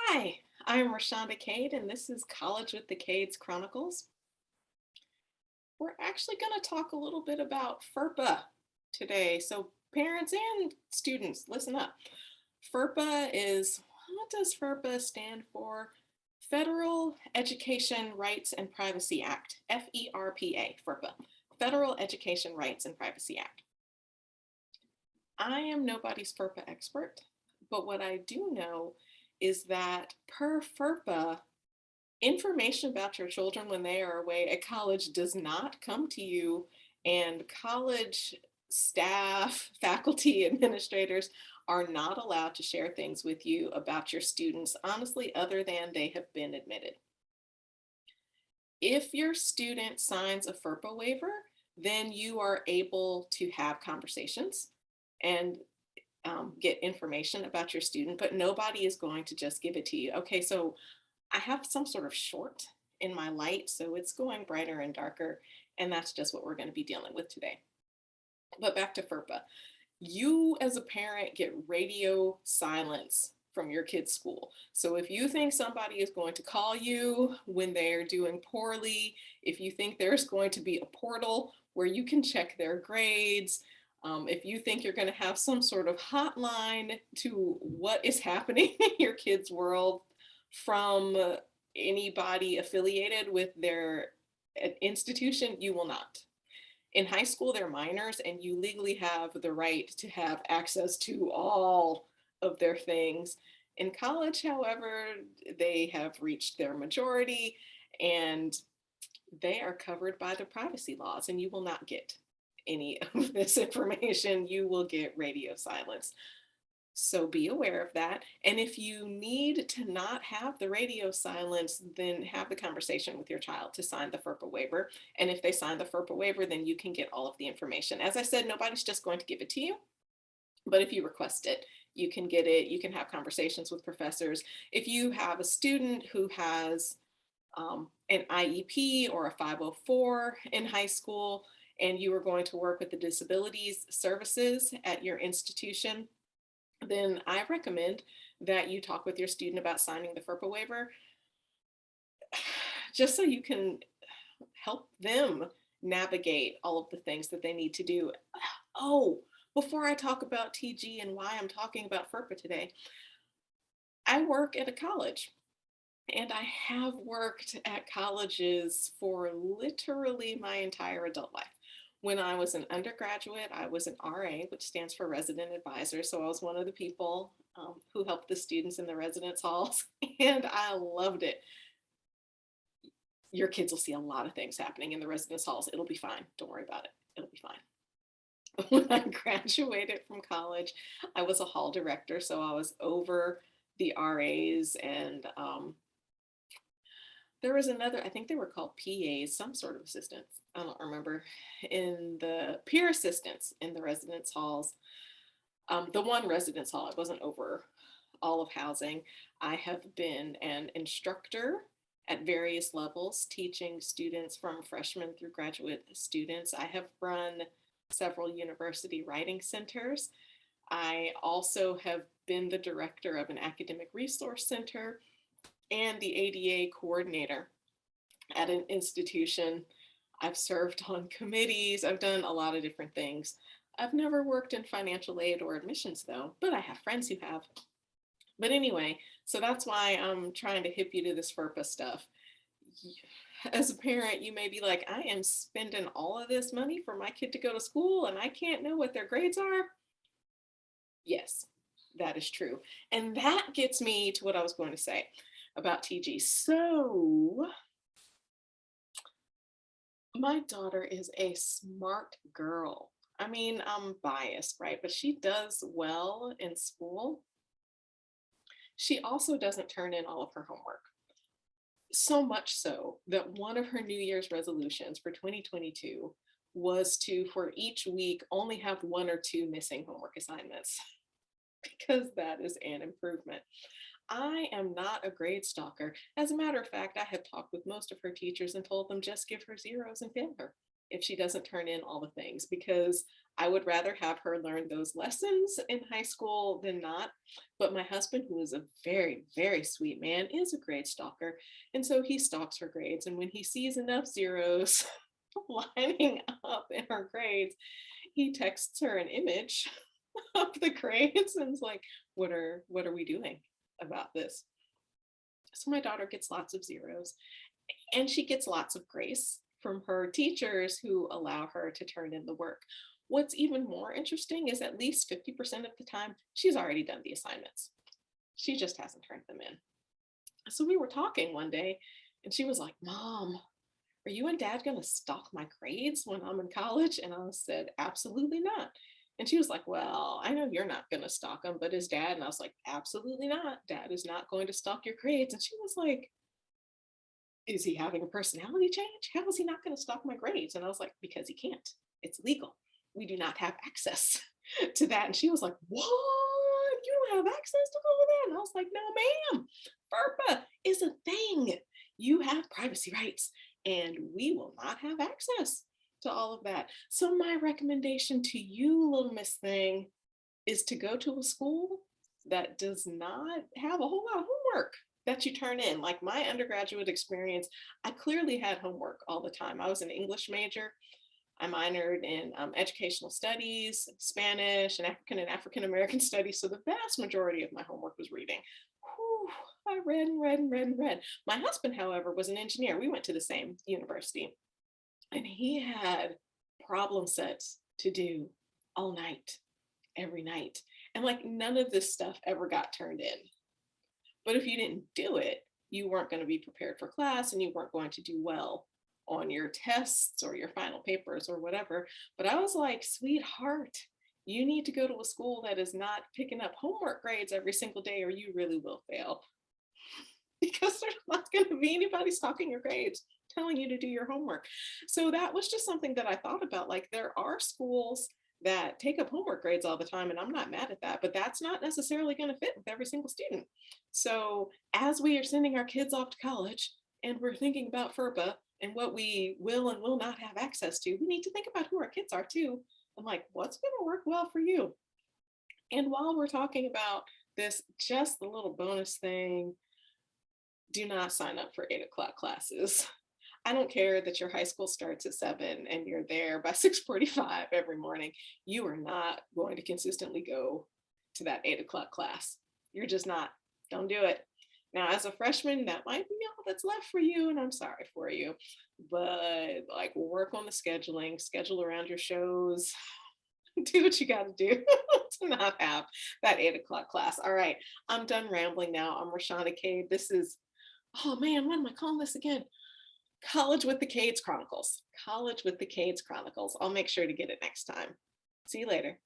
Hi, I'm Rashonda Cade, and this is College with the Cades Chronicles. We're actually going to talk a little bit about FERPA today. So, parents and students, listen up. FERPA is what does FERPA stand for? Federal Education Rights and Privacy Act, FERPA, FERPA, Federal Education Rights and Privacy Act. I am nobody's FERPA expert, but what I do know is that per FERPA, information about your children when they are away at college does not come to you, and college staff, faculty, administrators are not allowed to share things with you about your students, honestly, other than they have been admitted. If your student signs a FERPA waiver, then you are able to have conversations and get information about your student, but nobody is going to just give it to you. Okay, so I have some sort of short in my light, so it's going brighter and darker, and that's just what we're going to be dealing with today. But back to FERPA. You as a parent get radio silence from your kid's school. So if you think somebody is going to call you when they're doing poorly, if you think there's going to be a portal where you can check their grades, if you think you're going to have some sort of hotline to what is happening in your kid's world from anybody affiliated with their institution, you will not. In high school, they're minors, and you legally have the right to have access to all of their things. In college, however, they have reached their majority and they are covered by the privacy laws, and you will not get any of this information. You will get radio silence. So be aware of that. And if you need to not have the radio silence, then have the conversation with your child to sign the FERPA waiver. And if they sign the FERPA waiver, then you can get all of the information. As I said, nobody's just going to give it to you. But if you request it, you can get it. You can have conversations with professors. If you have a student who has an IEP or a 504 in high school, and you are going to work with the disabilities services at your institution, then I recommend that you talk with your student about signing the FERPA waiver, just so you can help them navigate all of the things that they need to do. Oh, before I talk about TG and why I'm talking about FERPA today, I work at a college, and I have worked at colleges for literally my entire adult life. When I was an undergraduate, I was an RA, which stands for resident advisor. So I was one of the people who helped the students in the residence halls, and I loved it. Your kids will see a lot of things happening in the residence halls. It'll be fine. Don't worry about it. It'll be fine. When I graduated from college, I was a hall director. So I was over the RAs, and there was another, I think they were called PAs, some sort of assistants. I don't remember. In the peer assistants in the residence halls, the one residence hall, I wasn't over all of housing. I have been an instructor at various levels, teaching students from freshmen through graduate students. I have run several university writing centers. I also have been the director of an academic resource center and the ADA coordinator at an institution. I've served on committees. I've done a lot of different things. I've never worked in financial aid or admissions though, but I have friends who have. But anyway, so that's why I'm trying to hip you to this FERPA stuff. As a parent, you may be like, I am spending all of this money for my kid to go to school and I can't know what their grades are. Yes, that is true. And that gets me to what I was going to say about TG. So my daughter is a smart girl. I mean, I'm biased, right? But she does well in school. She also doesn't turn in all of her homework. So much so that one of her New Year's resolutions for 2022 was to, for each week, only have one or two missing homework assignments, because that is an improvement. I am not a grade stalker. As a matter of fact, I have talked with most of her teachers and told them just give her zeros and fail her. if she doesn't turn in all the things, because I would rather have her learn those lessons in high school than not. But my husband, who is a very, very sweet man, is a grade stalker. And so he stalks her grades. And when he sees enough zeros lining up in her grades, he texts her an image of the grades and is like, what are we doing about this? So my daughter gets lots of zeros, and she gets lots of grace from her teachers who allow her to turn in the work. What's even more interesting is at least 50% of the time, she's already done the assignments. She just hasn't turned them in. So we were talking one day, and she was like, Mom, are you and Dad going to stalk my grades when I'm in college? And I said, absolutely not. And she was like, well, I know you're not going to stalk them, but is Dad? And I was like, absolutely not. Dad is not going to stalk your grades. And she was like, is he having a personality change? How is he not going to stalk my grades? And I was like, because he can't. It's legal. We do not have access to that. And she was like, what? You don't have access to all of that? And I was like, no, ma'am. FERPA is a thing. You have privacy rights, and we will not have access to all of that. So my recommendation to you, little Miss Thing, is to go to a school that does not have a whole lot of homework that you turn in. Like my undergraduate experience, I clearly had homework all the time. I was an English major. I minored in educational studies, Spanish, and African American studies. So the vast majority of my homework was reading. Whew, I read and read and read and read. My husband, however, was an engineer. We went to the same university, and he had problem sets to do all night, every night. And like none of this stuff ever got turned in. But if you didn't do it, you weren't going to be prepared for class, and you weren't going to do well on your tests or your final papers or whatever. But I was like, sweetheart, you need to go to a school that is not picking up homework grades every single day, or you really will fail. Because there's not going to be anybody stalking your grades, telling you to do your homework. So that was just something that I thought about. Like, there are schools that take up homework grades all the time, and I'm not mad at that, but that's not necessarily going to fit with every single student. So as we are sending our kids off to college and we're thinking about FERPA and what we will and will not have access to, we need to think about who our kids are too. I'm like, what's going to work well for you? And while we're talking about this, just the little bonus thing, do not sign up for 8 o'clock classes. I don't care that your high school starts at 7 and you're there by 6:45 every morning. You are not going to consistently go to that 8 o'clock class. You're just not. Don't do it. Now, as a freshman, that might be all that's left for you, and I'm sorry for you. But like, work on the scheduling, schedule around your shows, do what you got to do to not have that 8 o'clock class. All right, I'm done rambling now. I'm Rashana Cade. This is, oh man, what am I calling this again? College with the Cades Chronicles. College with the Cades Chronicles. I'll make sure to get it next time. See you later.